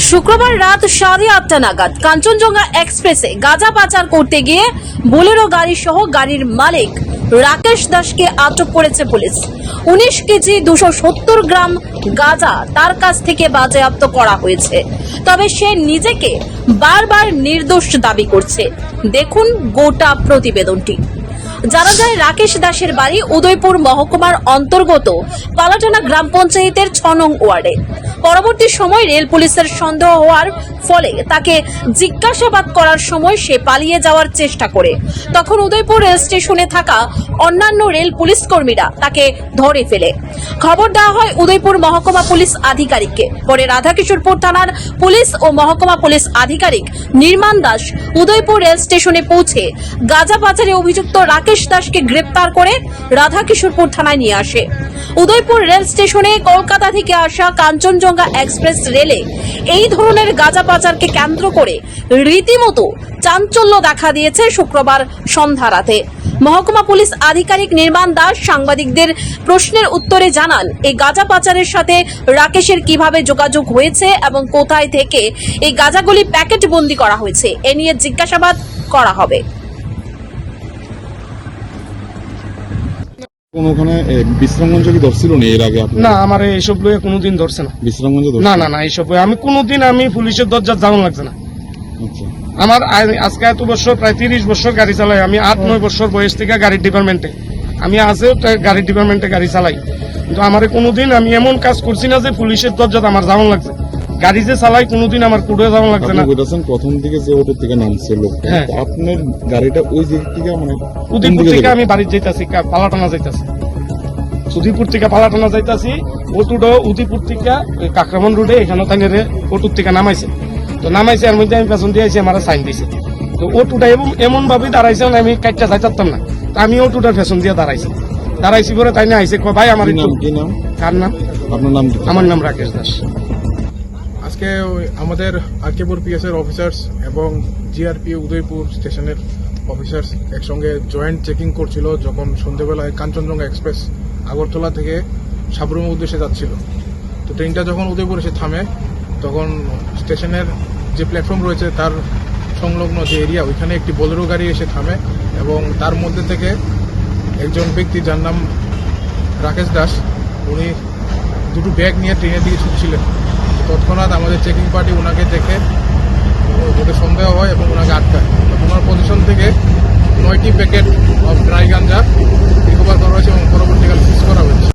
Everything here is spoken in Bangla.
শুক্রবার রাত 8:30 নাগাদ কাঞ্চনজঙ্ঘা এক্সপ্রেসে গাঁজা পাচার করতে গিয়ে বোলেরো গাড়ি সহ গাড়ির মালিক রাকেশ দাসকে আটক করেছে পুলিশ। 19 কেজি 270 গ্রাম গাঁজা তার কাছ থেকে বাজেয়াপ্ত করা হয়েছে। তবে সে নিজেকে বারবার নির্দোষ দাবি করছে। দেখুন গোটা প্রতিবেদনটি। জানা যায় রাকেশ দাসের বাড়ি উদয়পুর মহকুমার অন্তর্গত পালাটানা গ্রাম পঞ্চায়েতের 6 নং ওয়ার্ডে। পরবর্তী সময় রেল পুলিশের সন্দেহ হওয়ার ফলে তাকে জিজ্ঞাসাবাদ করার সময় সে পালিয়ে যাওয়ার চেষ্টা করে। তখন উদয়পুর রেল স্টেশনে থাকা অন্যান্য রেল পুলিশ কর্মীরা তাকে ধরে ফেলে। খবর দেওয়া হয় উদয়পুর মহকুমা পুলিশ আধিকারিককে। পরে রাধাকিশোরপুর থানার পুলিশ ও মহকুমা পুলিশ আধিকারিক নির্মাণ দাস উদয়পুর রেল স্টেশনে পৌঁছে গাঁজা পাচারে অভিযুক্ত রাকেশ দাসকে গ্রেপ্তার করে রাধাকিশোরপুর থানায় নিয়ে আসে। উদয়পুর রেল স্টেশনে কলকাতা থেকে আসা কাঞ্চনজঙ্ঘা এক্সপ্রেস রেলে এই ধরনের গাঁজা পাচারকে কেন্দ্র করে রীতিমতো চাঞ্চল্য দেখা দিয়েছে শুক্রবার সন্ধ্যা রাতে। মহকুমা পুলিশ আধিকারিক নির্মাণ দাস সাংবাদিকদের প্রশ্নের উত্তরে জানান, এই গাঁজা পাচারের সাথে রাকেশের কিভাবে যোগাযোগ হয়েছে এবং কোথায় থেকে এই গাঁজাগুলি প্যাকেট বন্দি করা হয়েছে এ নিয়ে জিজ্ঞাসাবাদ করা হবে। ওখানে বিশ্রামগঞ্জ কি ধরছিল না এর আগে? না, আমার এইসব লয়ে কোনোদিন ধরছে না। বিশ্রামগঞ্জ না না না, এইসব আমি কোনোদিন পুলিশের দরজা যাওয়া লাগছে না। আচ্ছা, আমার আজকে এত বছর, প্রায় 30 বছর গাড়ি চালাই। আমি 8-9 বছর বয়স থেকে গাড়ির ডিপার্টমেন্টে আমি আজও গাড়ির ডিপার্টমেন্টে গাড়ি চালাই, কিন্তু আমার কোনোদিন আমি এমন কাজ করছি না যে পুলিশের দরজা আমার যাওয়া লাগছে। গাড়ি যে চালাই কোনোদিন আমার কুড়ে যাওয়া লাগছে না। প্রথম দিকে যে অটো থেকে নামছিল, আপনার গাড়িটা ওই দিক থেকে মানে উদয়পুর থেকে আমি বাড়ি যাইতাছি, পালাটানা যাইতাছি। উদয়পুর থেকে পালাটানা যাইতাছি, অটোটা উদয়পুর থেকে কাকরামন রোডে এখানে তাই অটোর থেকে নামাইছে। তো নামাইছে এর মধ্যে আমি পেছন দিয়ে আইসি, আমার সাইন দিয়েছে। তো অটোটা এমন ভাবে দাঁড়াইছে আমি কাটটা যাইতাম না, আমি অটোটার পেছন দিয়ে দাঁড়াইছি পরে তাই না আইসে ভাই আমার নাম কি? নাম কার নাম? আপনার নাম? আমার নাম রাকেশ দাস। আজকে আমাদের আরকেপুর পিএস এর অফিসার্স এবং জিআরপি উদয়পুর স্টেশনের অফিসার্স একসঙ্গে জয়েন্ট চেকিং করছিল যখন সন্ধ্যেবেলায় কাঞ্চনজঙ্ঘা এক্সপ্রেস আগরতলা থেকে সাবরুমের উদ্দেশ্যে যাচ্ছিল। তো ট্রেনটা যখন উদয়পুর এসে থামে তখন স্টেশনের যে প্ল্যাটফর্ম রয়েছে তার সংলগ্ন যে এরিয়া ওইখানে একটি বোলেরো গাড়ি এসে থামে এবং তার মধ্যে থেকে একজন ব্যক্তি যার নাম রাকেশ দাস, উনি দুটো ব্যাগ নিয়ে ট্রেনের দিকে ছুটছিলেন। তৎক্ষণাৎ আমাদের চেকিং পার্টি ওনাকে দেখে ওদের সন্দেহ হয় এবং ওনাকে আটকায়। ওনার পজিশন থেকে 9টি packet of dry ganja recover করা হয়েছে এবং পরবর্তীকালে সিজ করা হয়েছে।